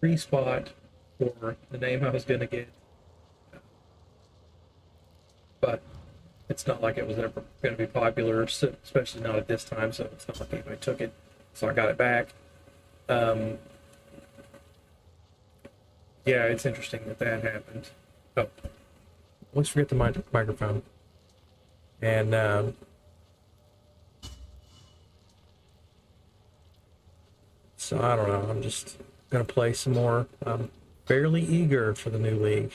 free spot for the name I was going to get, but it's not like it was ever going to be popular, especially not at this time. So it's not like anybody took it. So I got it back. Um, yeah, it's interesting that that happened. Oh, let's forget the microphone. And so I don't know. I'm just gonna play some more. I'm fairly eager for the new league.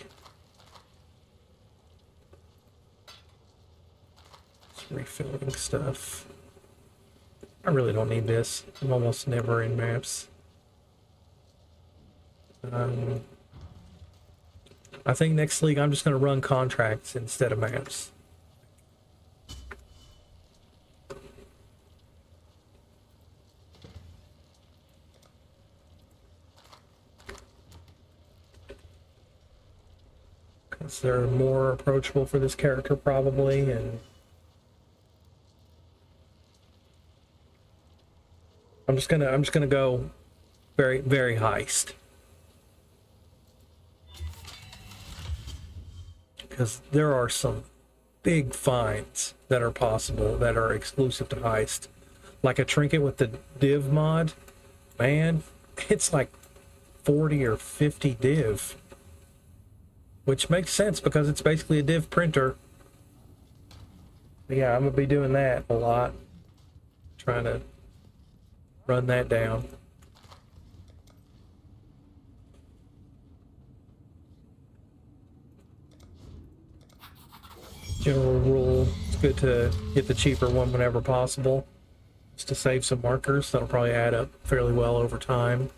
Just refilling stuff. I really don't need this. I'm almost never in maps. I think next league I'm just gonna run contracts instead of maps. Because they're more approachable for this character probably, and I'm just gonna go very, very heist. Because there are some big finds that are possible that are exclusive to heist. Like a trinket with the div mod, man, it's like 40 or 50 div. Which makes sense because it's basically a div printer. But yeah, I'm gonna be doing that a lot. Trying to run that down. General rule, it's good to get the cheaper one whenever possible. Just to save some markers. That'll probably add up fairly well over time.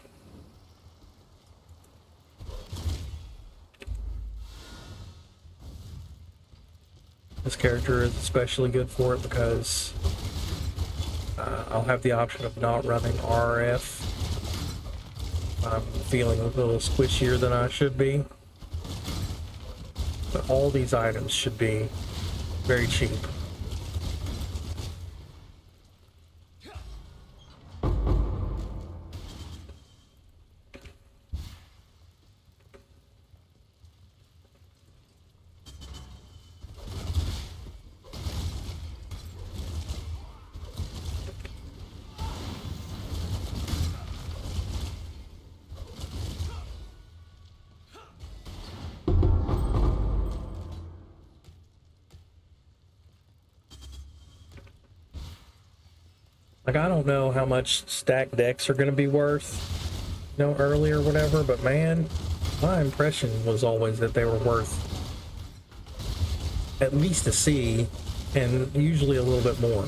This character is especially good for it because I'll have the option of not running RF. I'm feeling a little squishier than I should be. But all these items should be very cheap. Like, I don't know how much stacked decks are going to be worth, early or whatever, but man, my impression was always that they were worth at least a C, and usually a little bit more.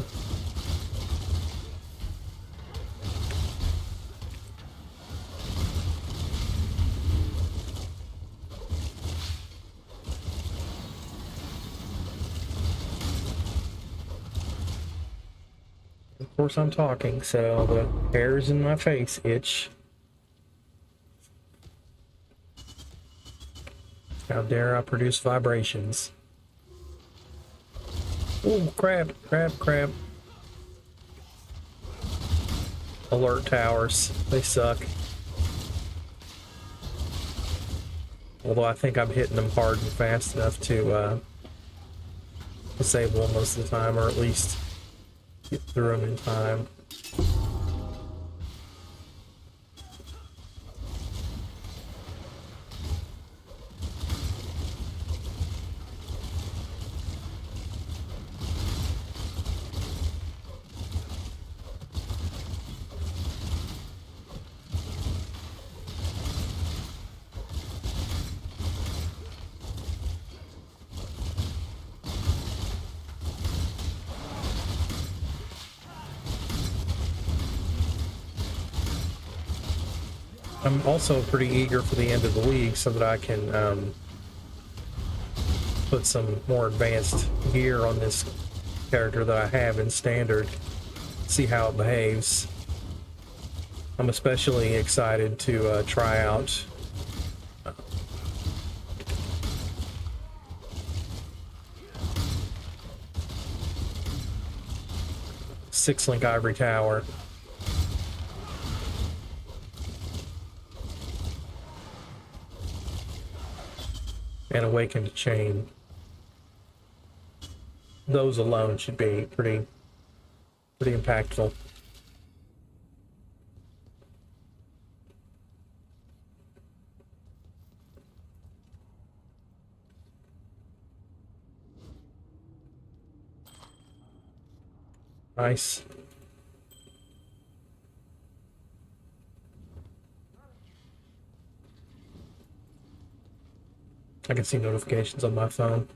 Of course, I'm talking, so the hairs in my face itch. How dare I produce vibrations? Ooh, crap, crap, crap. Alert towers, they suck. Although I think I'm hitting them hard and fast enough to disable them most of the time, or at least get through them in time. I'm also pretty eager for the end of the league so that I can put some more advanced gear on this character that I have in standard, see how it behaves. I'm especially excited to try out Six-Link Ivory Tower. and Awakened Chain. Those alone should be pretty impactful. Nice. I can see notifications on my phone.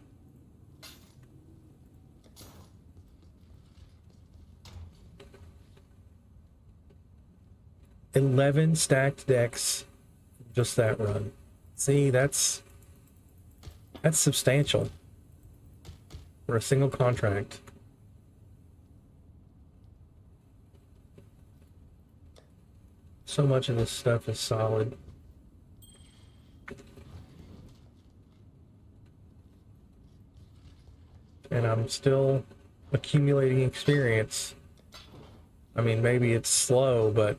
$11 stacked decks, just that run. See, that's substantial for a single contract. So much of this stuff is solid. And I'm still accumulating experience. I mean, maybe it's slow, but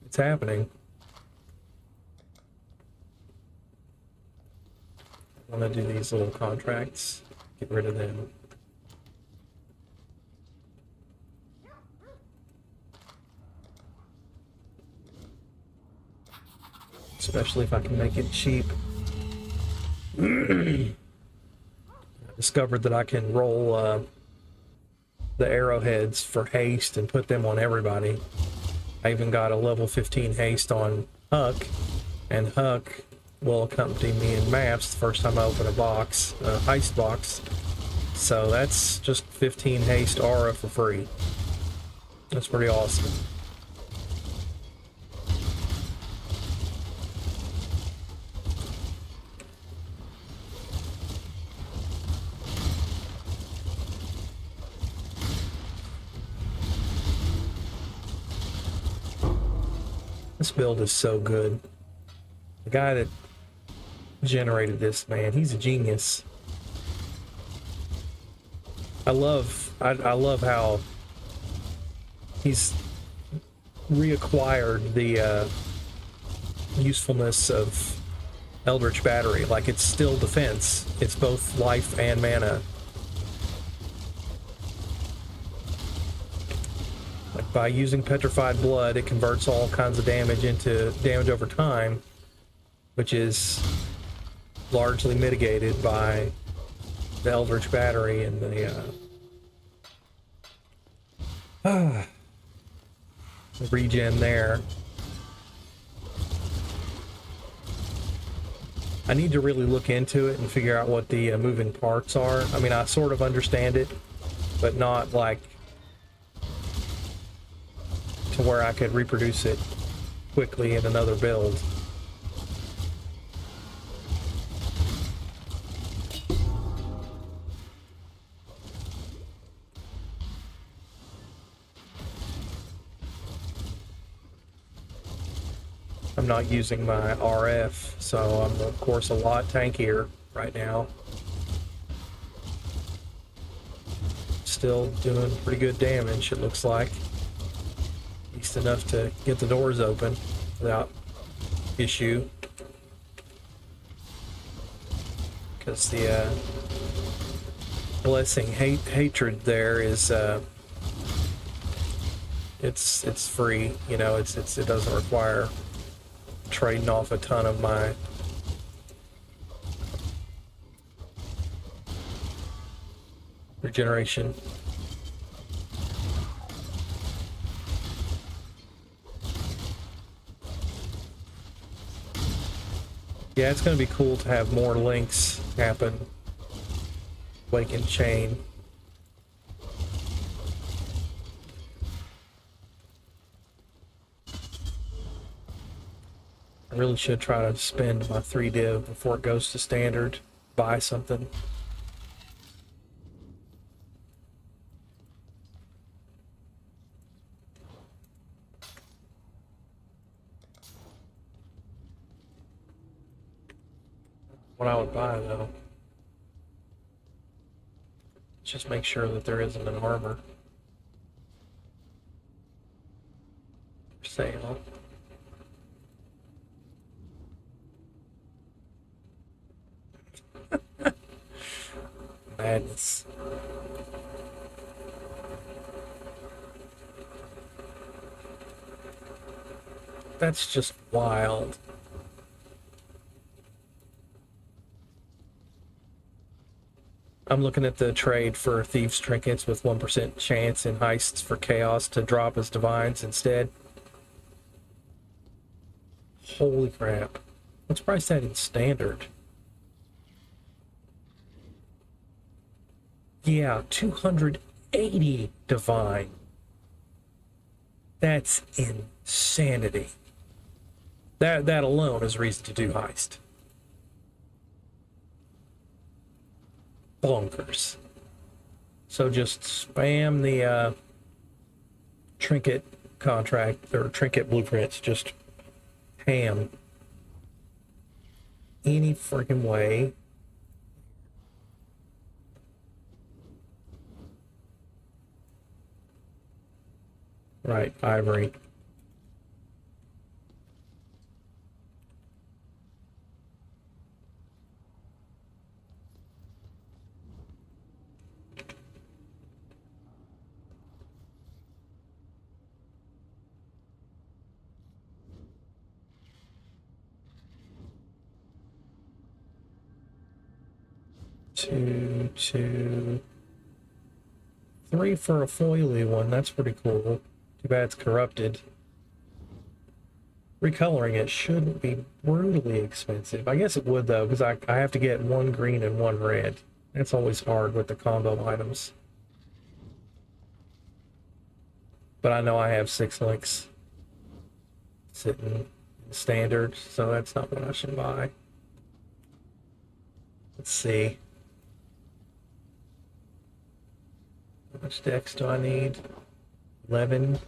it's happening. I want to do these little contracts, get rid of them. Especially if I can make it cheap. I discovered that I can roll the arrowheads for haste and put them on everybody. I even got a level 15 haste on Huck, and Huck will accompany me in maps the first time I open a box, a heist box. So that's just 15 haste aura for free. That's pretty awesome. This build is so good. The guy that generated this, man, he's a genius. I love how he's reacquired the usefulness of Eldritch Battery. Like, it's still defense. It's both life and mana. Like, by using Petrified Blood, it converts all kinds of damage into damage over time, which is largely mitigated by the Eldritch Battery and the regen there. I need to really look into it and figure out what the moving parts are. I mean, I sort of understand it, but not like to where I could reproduce it quickly in another build. I'm not using my RF, so I'm of course a lot tankier right now. Still doing pretty good damage, it looks like. At least enough to get the doors open without issue. Because the blessing hatred there is it's free, you know, it doesn't require trading off a ton of my regeneration. Yeah, it's going to be cool to have more links happen. Awakened Chain. I really should try to spend my 3 div before it goes to standard. Buy something. What I would buy though, just make sure that there isn't an armor for sale. Madness. That's just wild. I'm looking at the trade for Thieves' Trinkets with 1% chance in heists for Chaos to drop as Divines instead. Holy crap. What's price that in Standard? Yeah, 280 Divine. That's insanity. That alone is reason to do heist. Bonkers. So just spam the trinket contract or trinket blueprints. Just ham any freaking way. Right, ivory. Two, 3 for a foily one. That's pretty cool. Too bad it's corrupted. Recoloring it shouldn't be brutally expensive. I guess it would though, because I have to get 1 green and 1 red. That's always hard with the combo items. But I know I have 6 links sitting in Standard, so that's not what I should buy. Let's see. How much dex do I need? 11.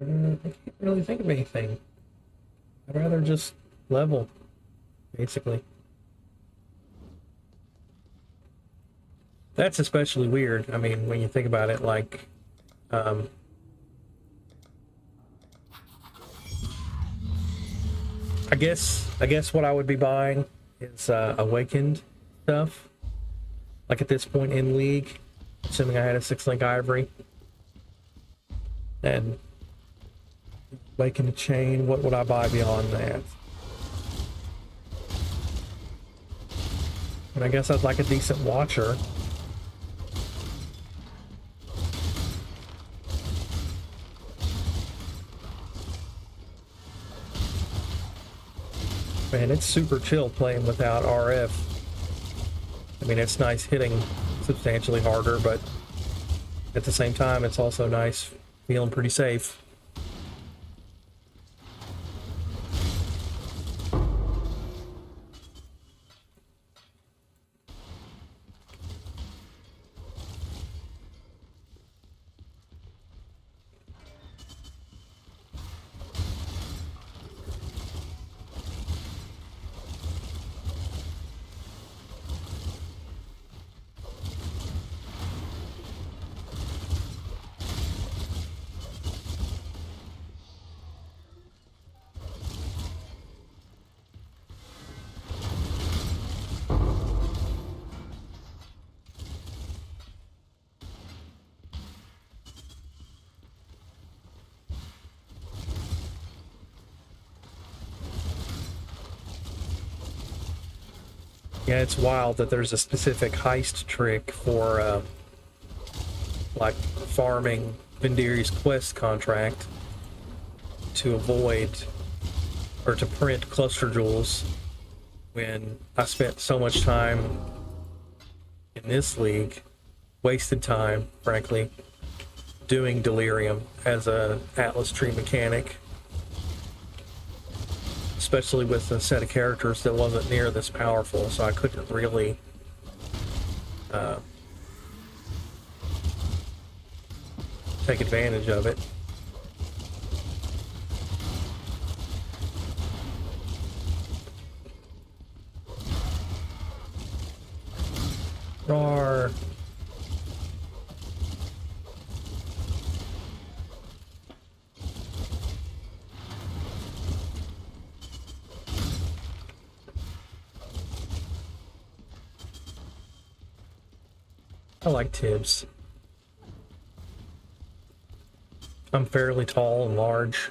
I can't really think of anything. I'd rather just level, basically. That's especially weird. I mean, when you think about it, like, I guess what I would be buying is Awakened stuff. Like at this point in League, assuming I had a 6-link Ivory. And Awaken the Chain, what would I buy beyond that? And I guess I'd like a decent Watcher. Man, it's super chill playing without RF. I mean, it's nice hitting substantially harder, but at the same time, it's also nice feeling pretty safe. Yeah, it's wild that there's a specific heist trick for like farming Vendiri's quest contract to avoid or to print cluster jewels when I spent so much time in this league, wasted time, frankly, doing Delirium as a Atlas tree mechanic. especially with a set of characters that wasn't near this powerful, so I couldn't really take advantage of it. Rawr. I like Tibbs. I'm fairly tall and large,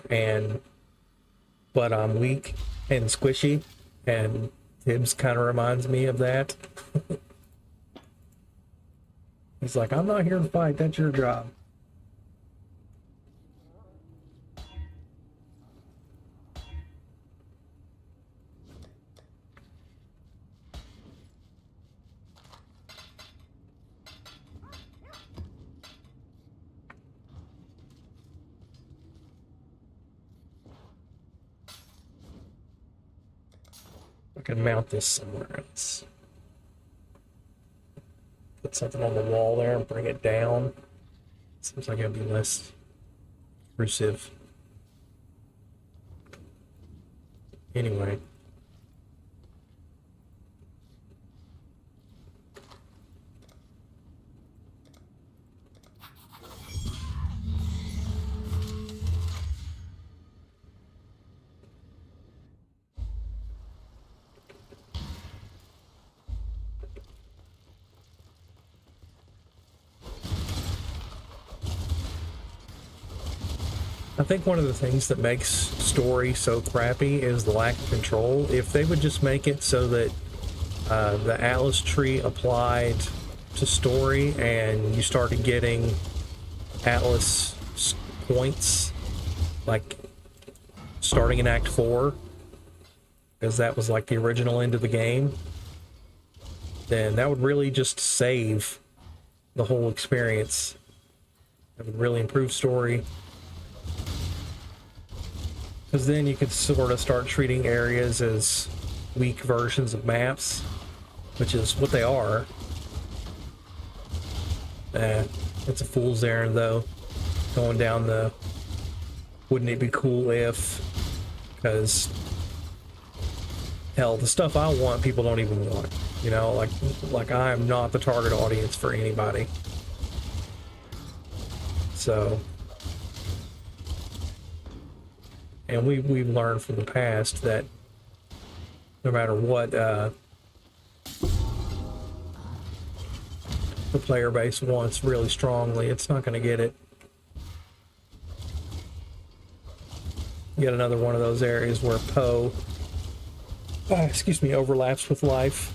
but I'm weak and squishy, and Tibbs kind of reminds me of that. He's like, I'm not here to fight, that's your job. I can mount this somewhere else. Put something on the wall there and bring it down. Seems like it'd be less intrusive. Anyway. I think one of the things that makes story so crappy is the lack of control. If they would just make it so that the Atlas tree applied to story and you started getting Atlas points, like starting in Act 4, because that was like the original end of the game, then that would really just save the whole experience. It would really improve story. Because then you could sort of start treating areas as weak versions of maps, which is what they are. It's a fool's errand, though. Going down the wouldn't it be cool if, because hell, the stuff I want, people don't even want. You know, like I am not the target audience for anybody. So. And we've learned from the past that no matter what the player base wants really strongly, it's not going to get it. Yet another one of those areas where Poe, overlaps with life.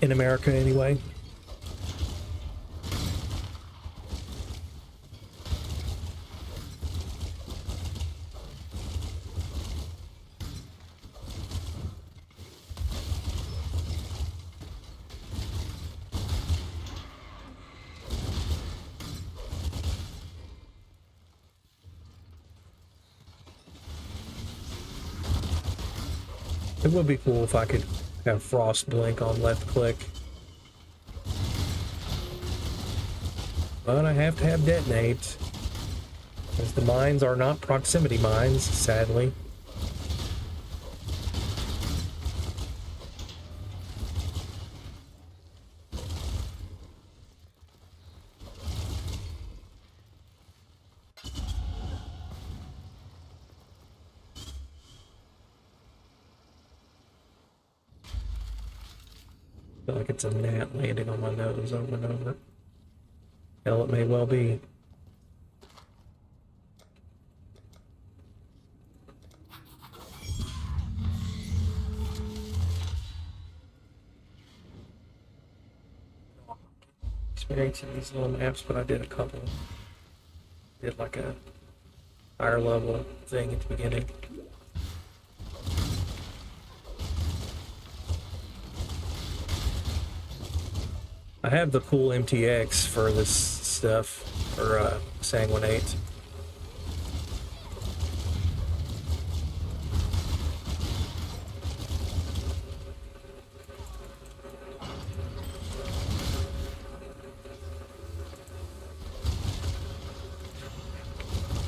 In America, anyway. It would be cool if I could have Frost blink on left click. But I have to have detonate, because the mines are not proximity mines, sadly. I feel like it's a gnat landing on my nose over and over. Hell, it may well be. Experiencing these little maps, but I did a couple. Did like a higher level thing at the beginning. I have the cool MTX for this stuff, for Sanguinate.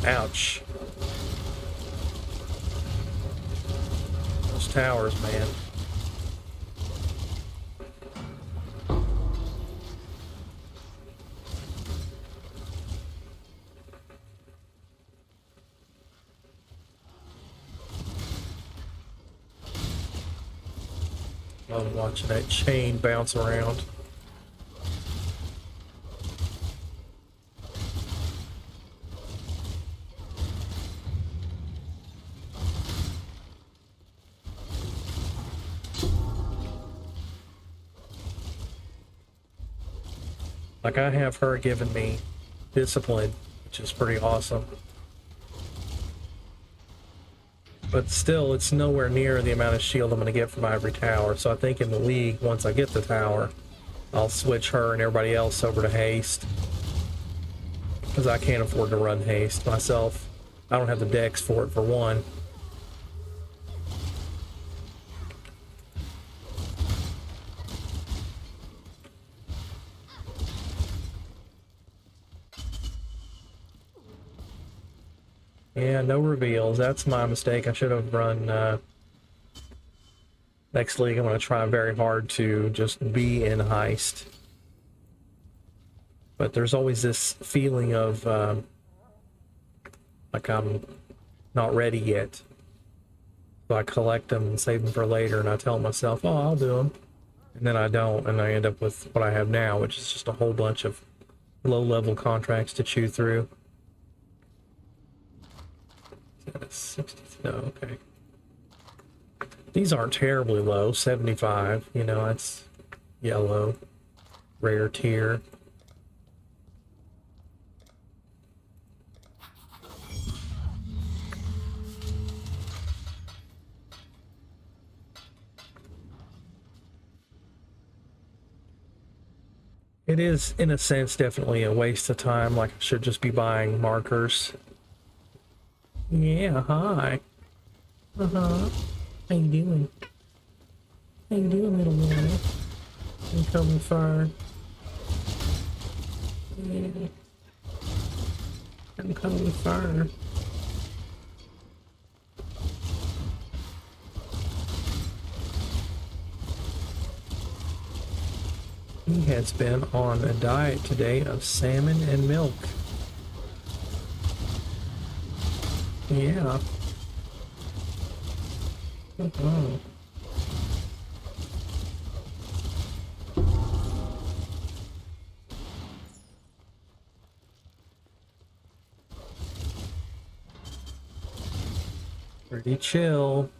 Ouch. Those towers, man. Love watching that chain bounce around. Like, I have her giving me discipline, which is pretty awesome. But still, it's nowhere near the amount of shield I'm going to get from Ivory Tower. So I think in the league, once I get the tower, I'll switch her and everybody else over to haste. Because I can't afford to run haste myself. I don't have the dex for it, for one. Yeah, no reveals. That's my mistake. I should have run next league. I'm going to try very hard to just be in heist. But there's always this feeling of like I'm not ready yet. So I collect them and save them for later, and I tell myself, oh, I'll do them. And then I don't, and I end up with what I have now, which is just a whole bunch of low-level contracts to chew through. 60, no, okay. These aren't terribly low, 75, you know, that's yellow, rare tier. It is, in a sense, definitely a waste of time, like I should just be buying markers. Yeah, hi. Uh-huh. How you doing? How you doing, little boy? You coming far? Yeah. I'm coming far. He has been on a diet today of salmon and milk. Yeah. Oh. Pretty chill.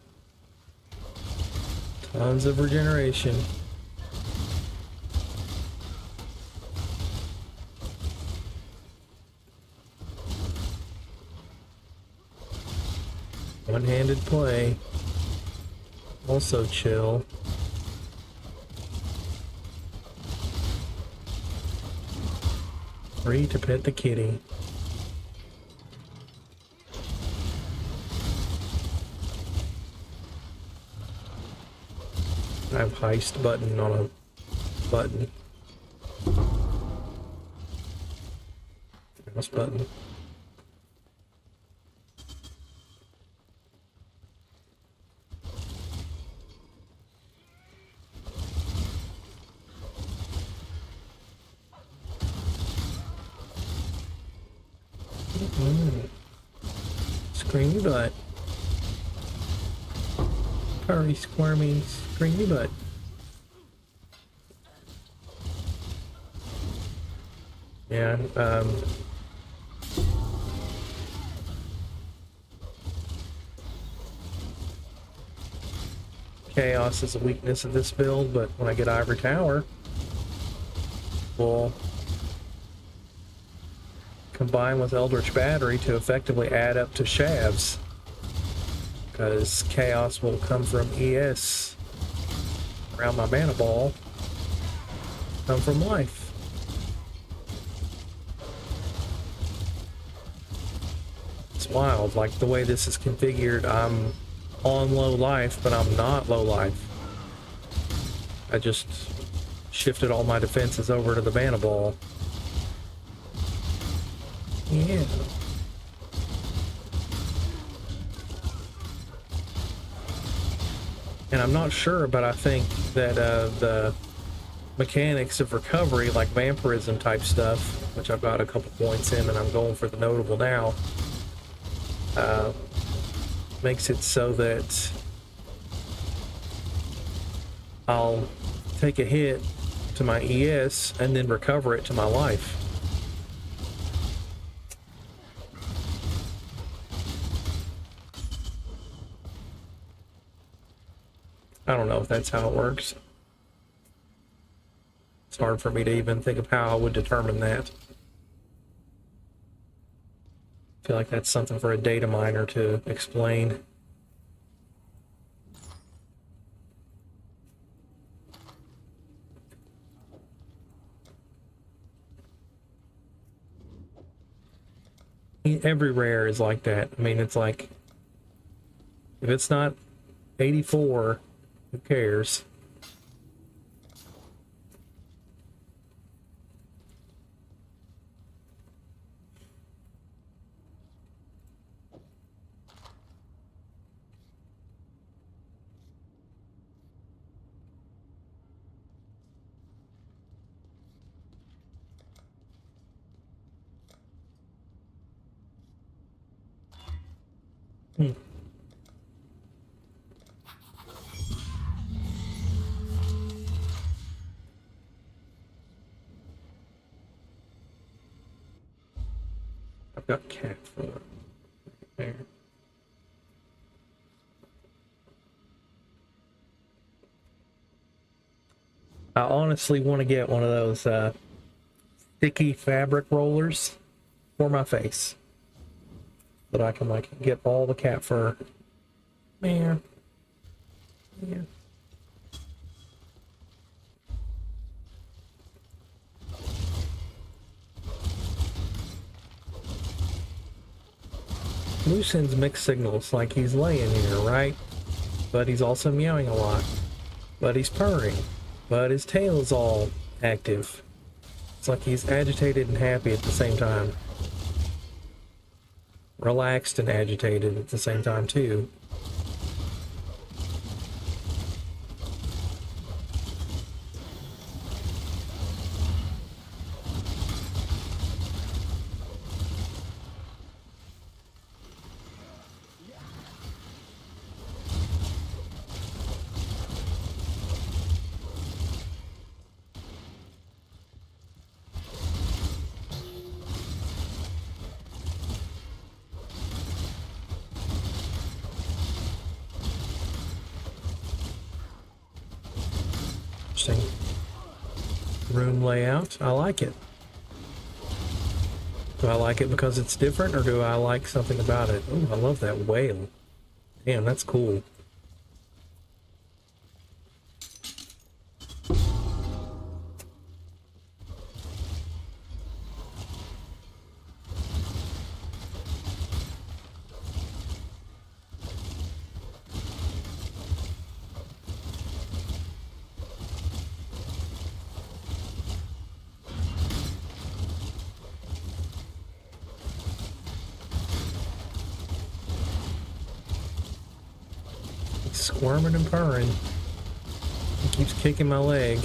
Tons of regeneration. One-handed play. Also chill. Free to pet the kitty. I have heist button on a button. Mouse button. Screamy butt. Purry, squirmy, screamy butt. Yeah, Chaos is a weakness of this build, but when I get Ivory Tower, we'll combine with Eldritch Battery to effectively add up to Shavs. Because Chaos will come from ES around my mana ball, come from life. It's wild, like the way this is configured, I'm on low life, but I'm not low life. I just shifted all my defenses over to the mana ball. Yeah. And I'm not sure, but I think that the mechanics of recovery, like vampirism type stuff, which I've got a couple points in and I'm going for the notable now, makes it so that I'll take a hit to my ES and then recover it to my life. I don't know if that's how it works. It's hard for me to even think of how I would determine that. I feel like that's something for a data miner to explain. Every rare is like that. I mean, it's like, if it's not 84, who cares? Hmm. I've got cat fur there. I honestly want to get one of those sticky fabric rollers for my face, that I can like get all the cat fur. Man, yeah. Lou sends mixed signals, like he's laying here, right? But he's also meowing a lot. But he's purring. But his tail is all active. It's like he's agitated and happy at the same time. Relaxed and agitated at the same time, too. Interesting. Room layout. I like it. Do I like it because it's different, or do I like something about it? Oh, I love that whale. Damn, that's cool. He's squirming and purring. He keeps kicking my leg.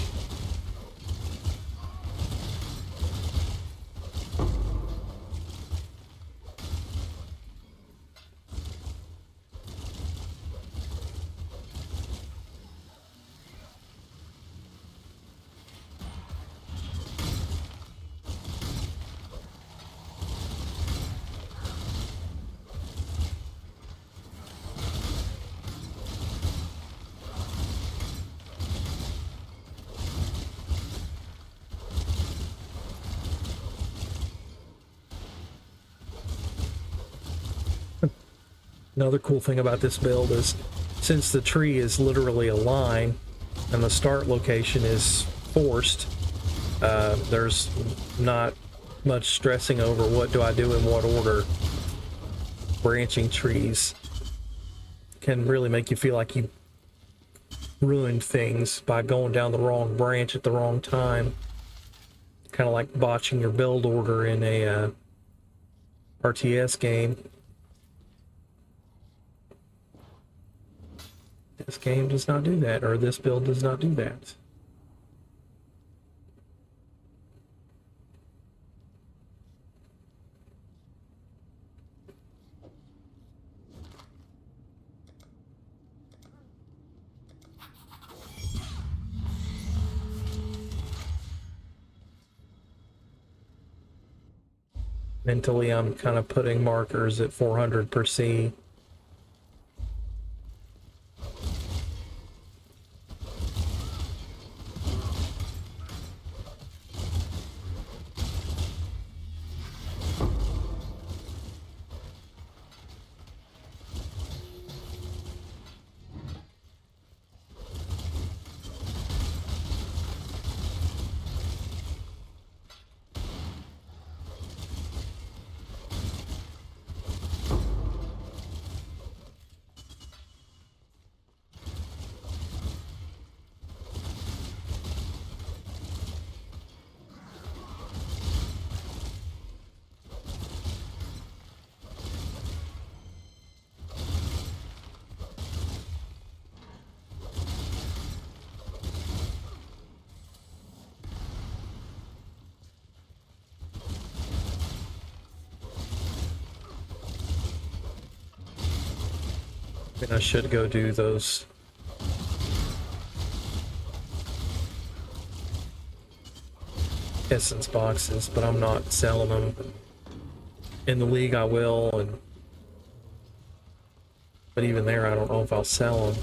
Another cool thing about this build is, since the tree is literally a line and the start location is forced, there's not much stressing over what do I do in what order. Branching trees can really make you feel like you ruined things by going down the wrong branch at the wrong time. Kind of like botching your build order in a RTS game. This game does not do that, or this build does not do that. Mentally, I'm kind of putting markers at 400 per C. I should go do those essence boxes, but I'm not selling them. In the league I will, but even there I don't know if I'll sell them.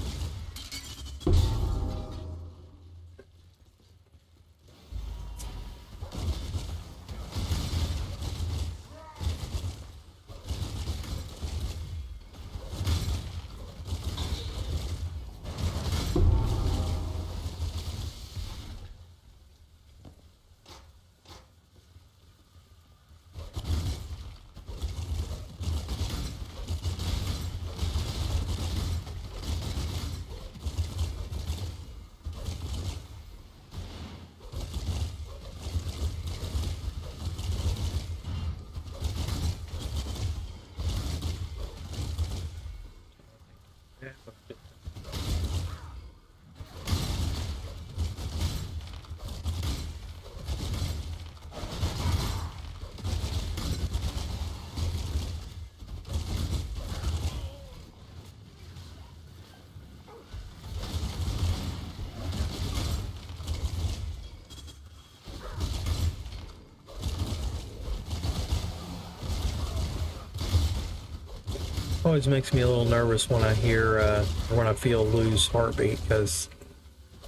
Always makes me a little nervous when I hear, or when I feel Lou's heartbeat, because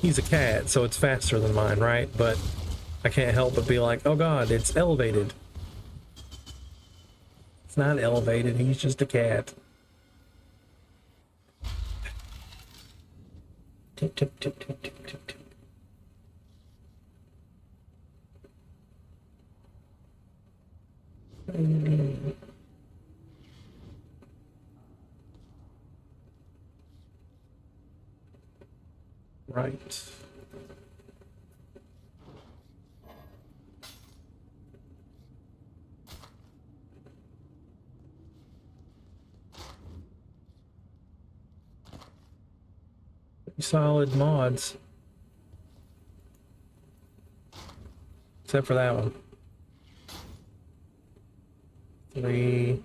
he's a cat, so it's faster than mine, right? But I can't help but be like, oh god, it's elevated. It's not elevated, he's just a cat. Tip, tip, tip, tip, tip, tip, tip. Right. Solid mods. Except for that one. 3,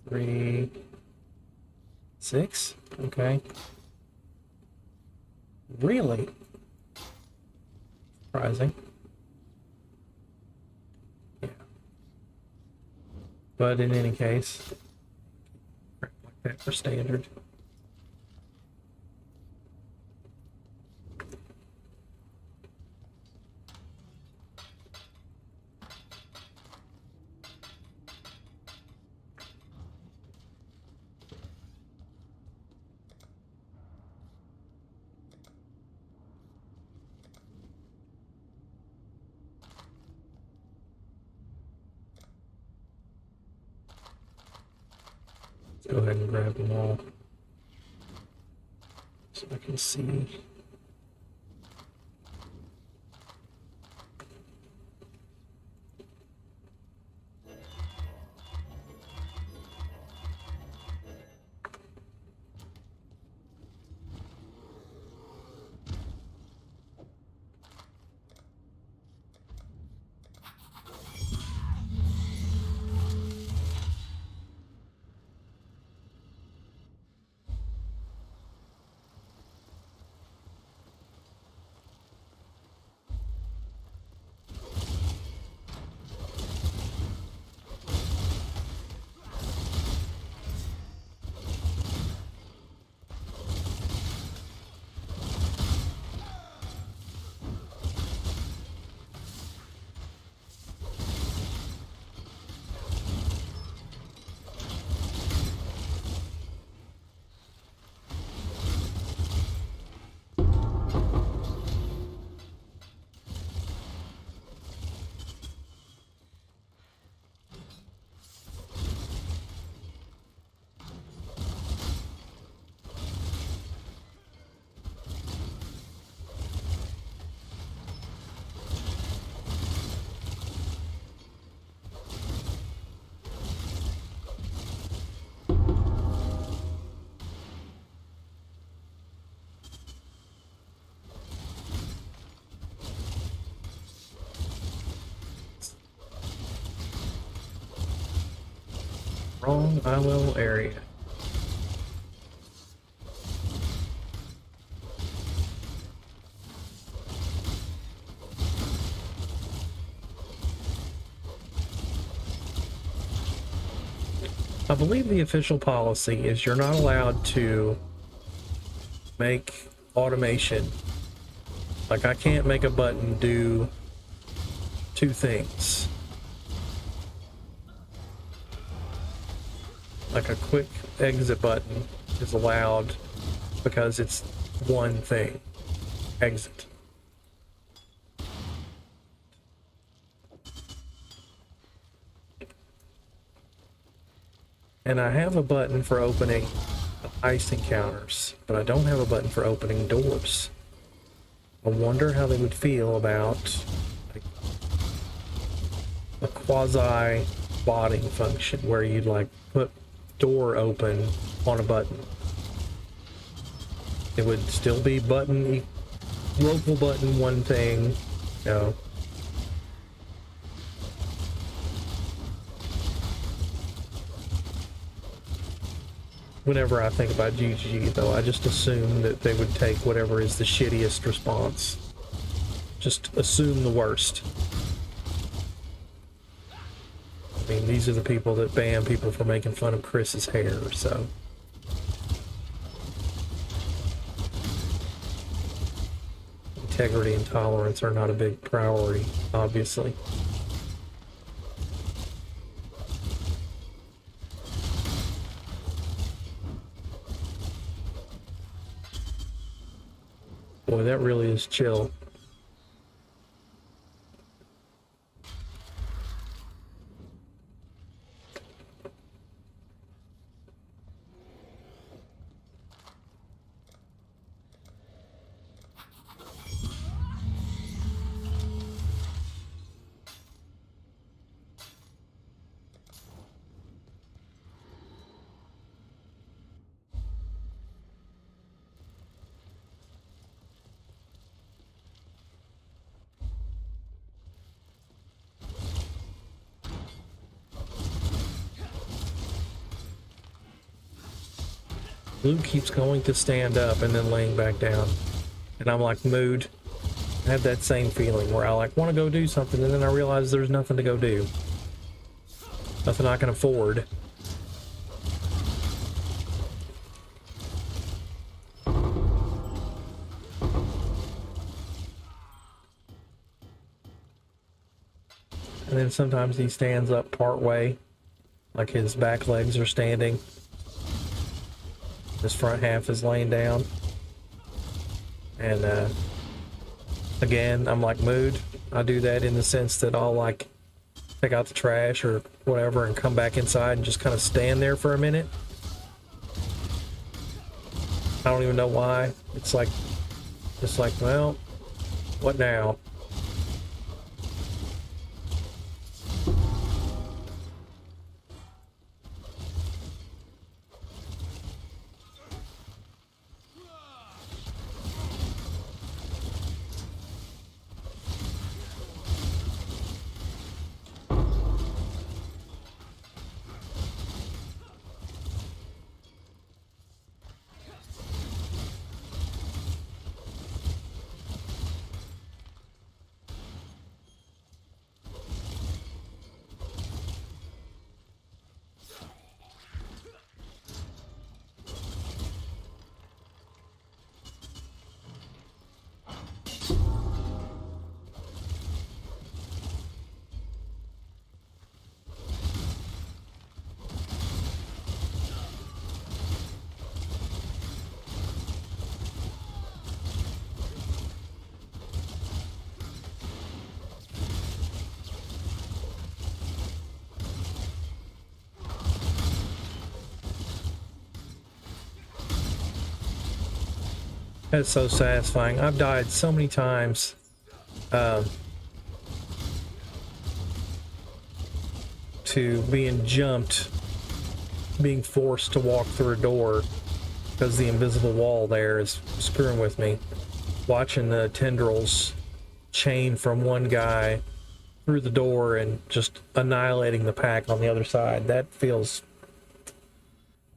3, 6? Okay. Really? Surprising. Yeah. But in any case, like that for standard. Go ahead and grab them all so I can see. Wrong ILL area. I believe the official policy is you're not allowed to make automation. Like, I can't make a button do two things. Like, a quick exit button is allowed because it's one thing. Exit. And I have a button for opening heist encounters, but I don't have a button for opening doors. I wonder how they would feel about like a quasi botting function where you'd like put door open on a button. It would still be button, local button, one thing, you know. Whenever I think about GG, though, I just assume that they would take whatever is the shittiest response. Just assume the worst. I mean, these are the people that ban people for making fun of Chris's hair, so. Integrity and tolerance are not a big priority, obviously. Boy, that really is chill. Blue keeps going to stand up and then laying back down. And I'm like, mood. I have that same feeling where I like want to go do something and then I realize there's nothing to go do. Nothing I can afford. And then sometimes he stands up part way, like his back legs are standing. His front half is laying down. And again, I'm like, mood. I do that in the sense that I'll like take out the trash or whatever and come back inside and just kind of stand there for a minute. I don't even know why. It's like, well, what now? That's so satisfying. I've died so many times. To being jumped, being forced to walk through a door because the invisible wall there is screwing with me. Watching the tendrils chain from one guy through the door and just annihilating the pack on the other side. That feels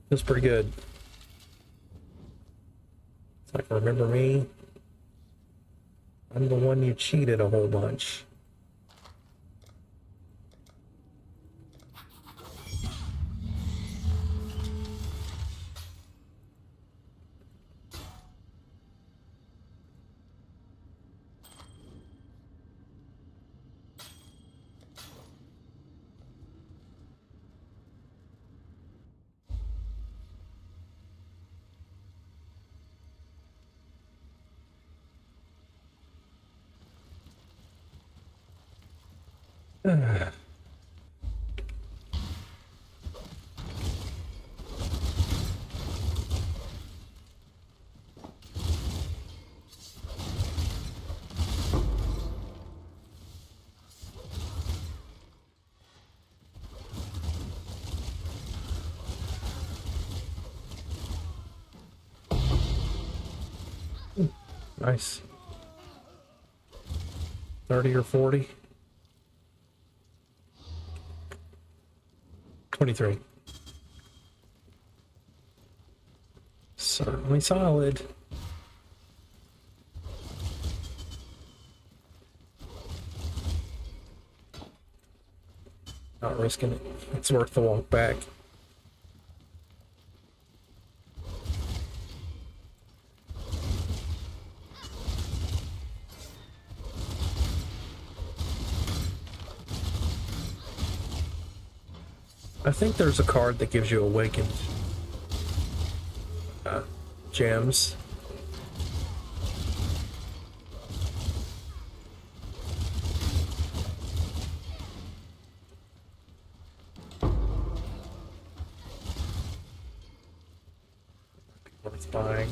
Feels pretty good. It's like, remember me? I'm the one you cheated a whole bunch. Nice. 30 or 40? 23. Certainly solid. Not risking it. It's worth the walk back. I think there's a card that gives you awakened gems. Worth buying.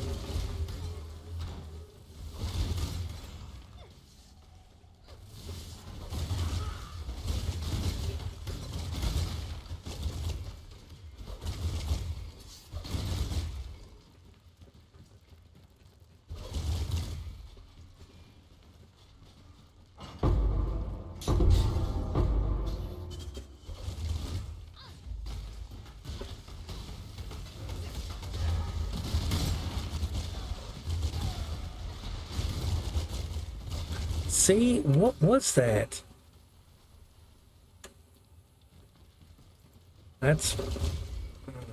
See, what was that? That's,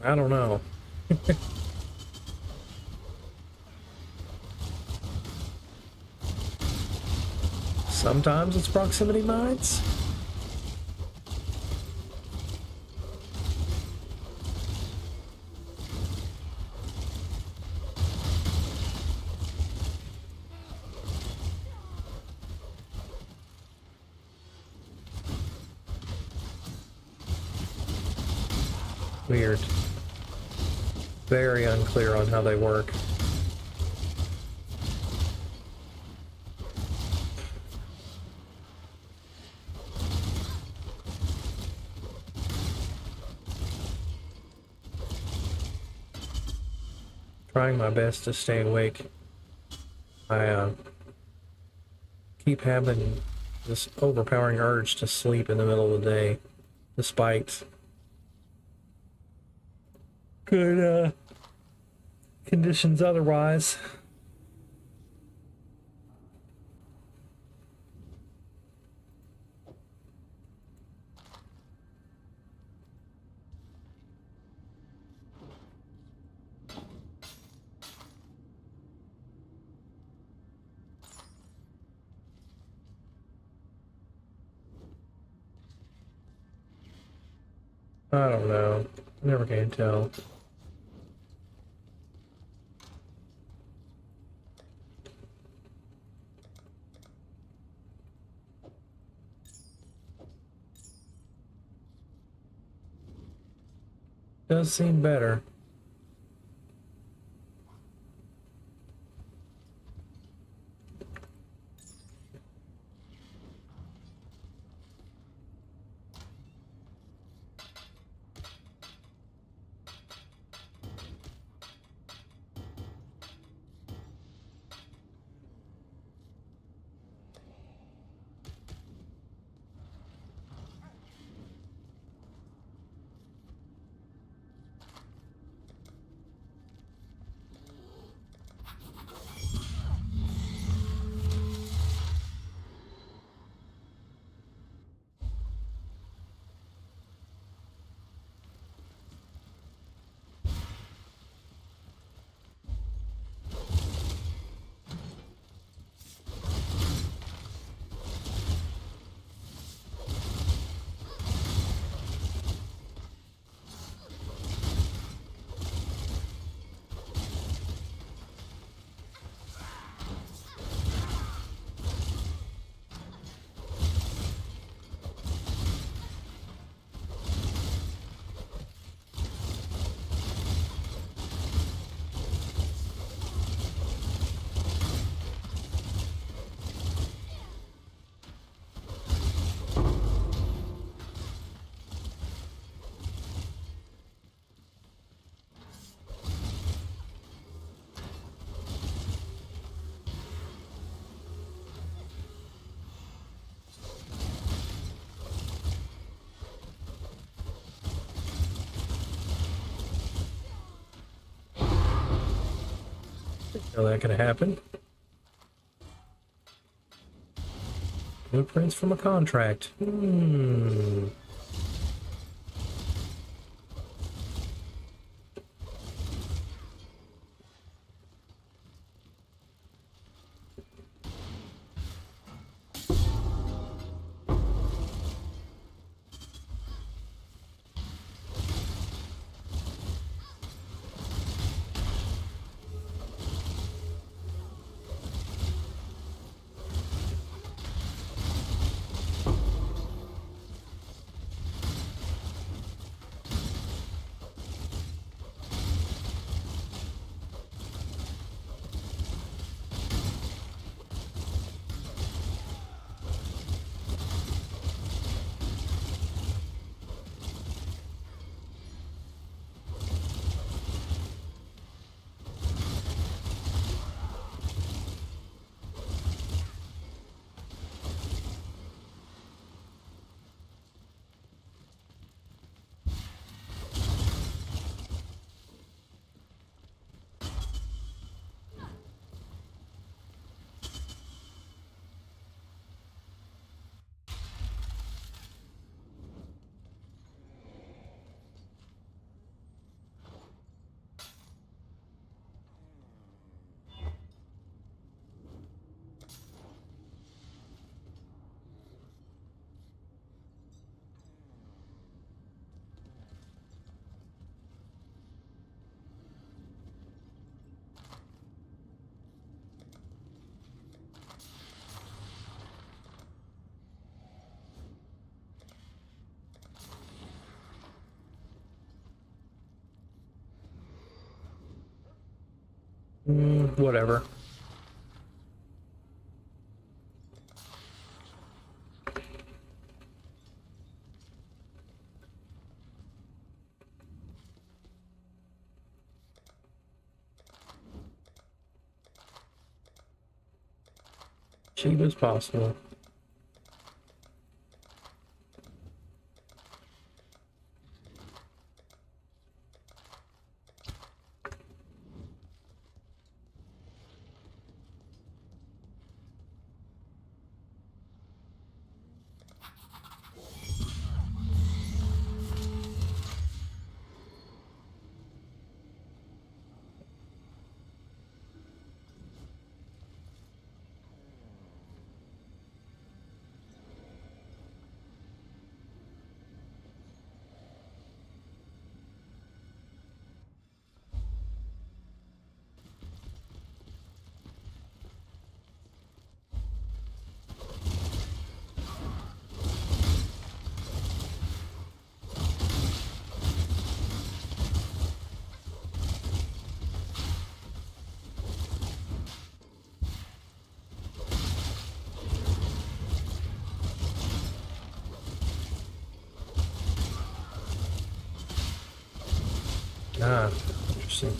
I don't know. Sometimes it's proximity mines. Weird. Very unclear on how they work. Trying my best to stay awake. I keep having this overpowering urge to sleep in the middle of the day, despite good conditions otherwise. I don't know. Never can tell. Does seem better. Know that could happen. Blueprints from a contract. Whatever. Cheap as possible. Ah, interesting.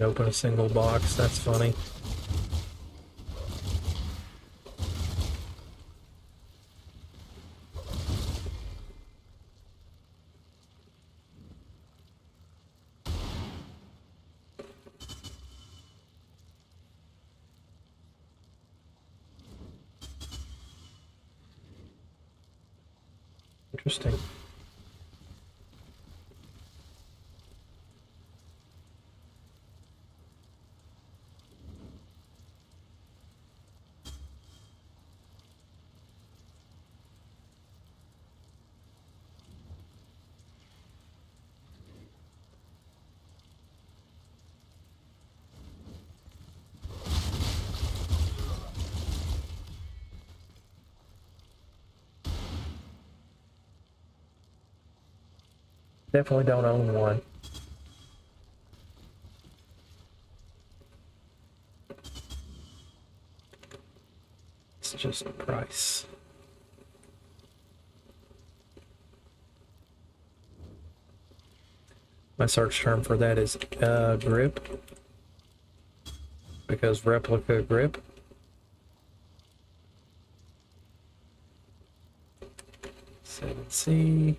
Open a single box, that's funny. Interesting. Definitely don't own one. It's just price. My search term for that is grip, because replica grip. C.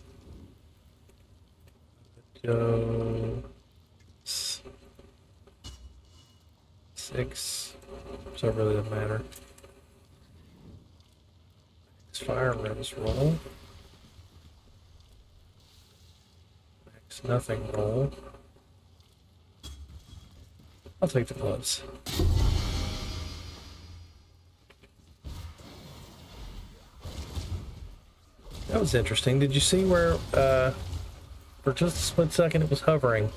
Joe 6. So it really doesn't matter. Max fireman's roll. Max nothing roll. I'll take the gloves. That was interesting. Did you see where, for just a split second, it was hovering?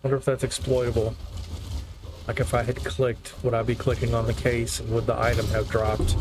Wonder if that's exploitable. Like if I had clicked, would I be clicking on the case and would the item have dropped?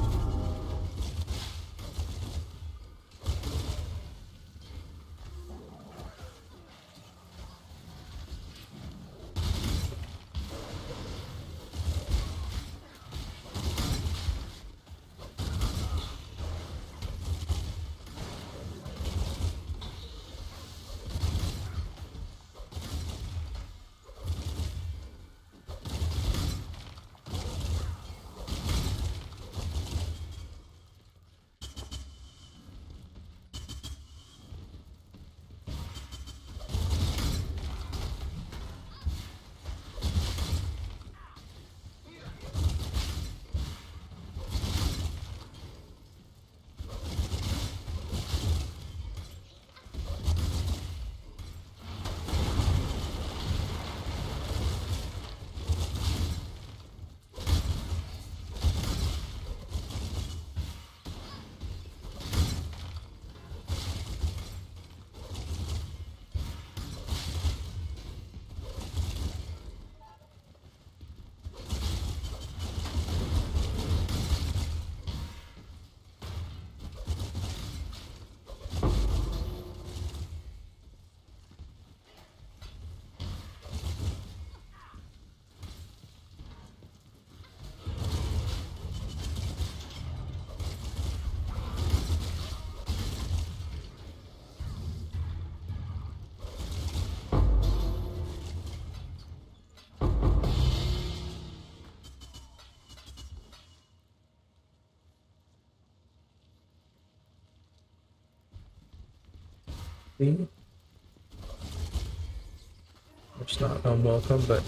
It's not unwelcome, but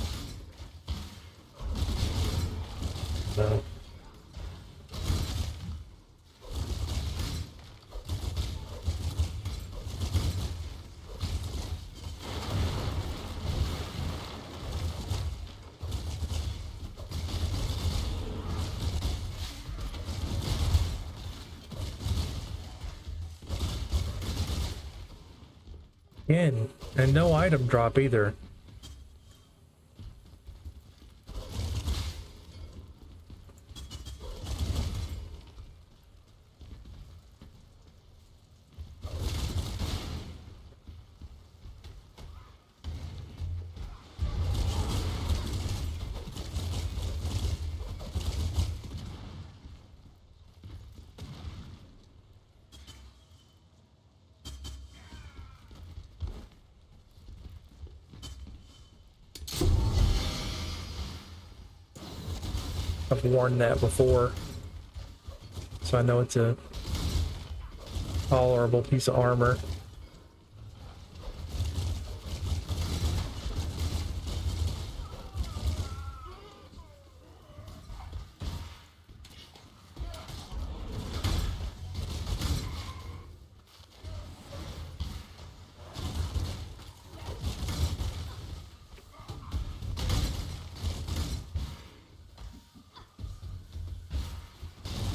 no. Again, and no item drop either. I've worn that before, so I know it's a tolerable piece of armor.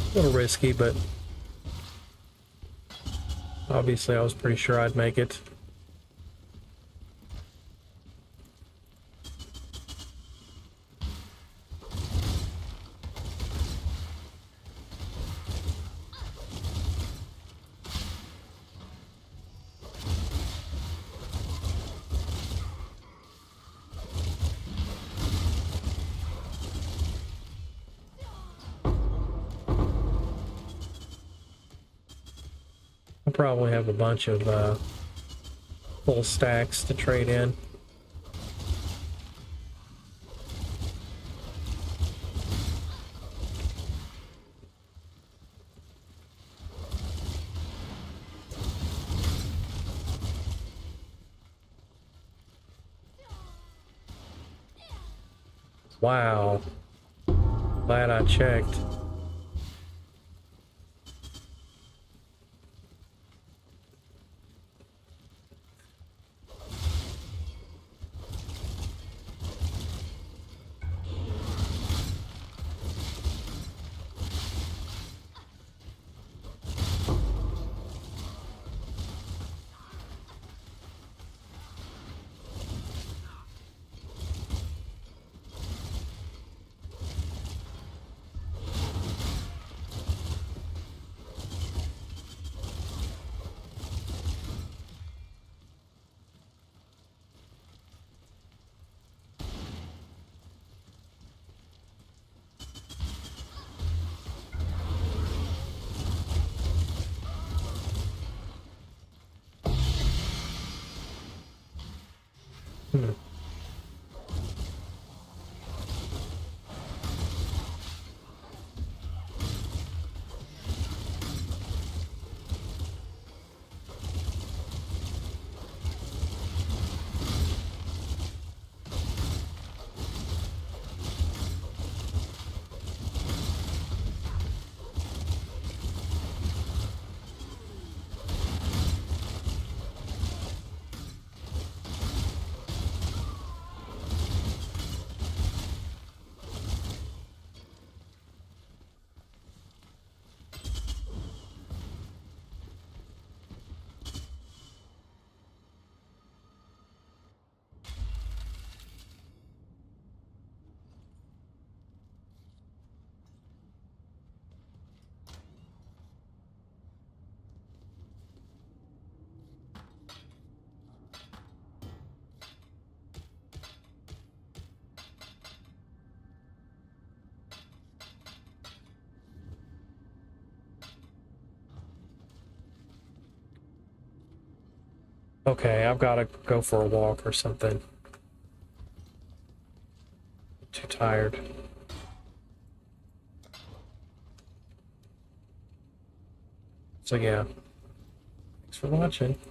A little risky, but obviously I was pretty sure I'd make it. probably have a bunch of full stacks to trade in. Wow. Glad I checked. Hmm. Okay, I've got to go for a walk or something. Too tired. So yeah, thanks for watching.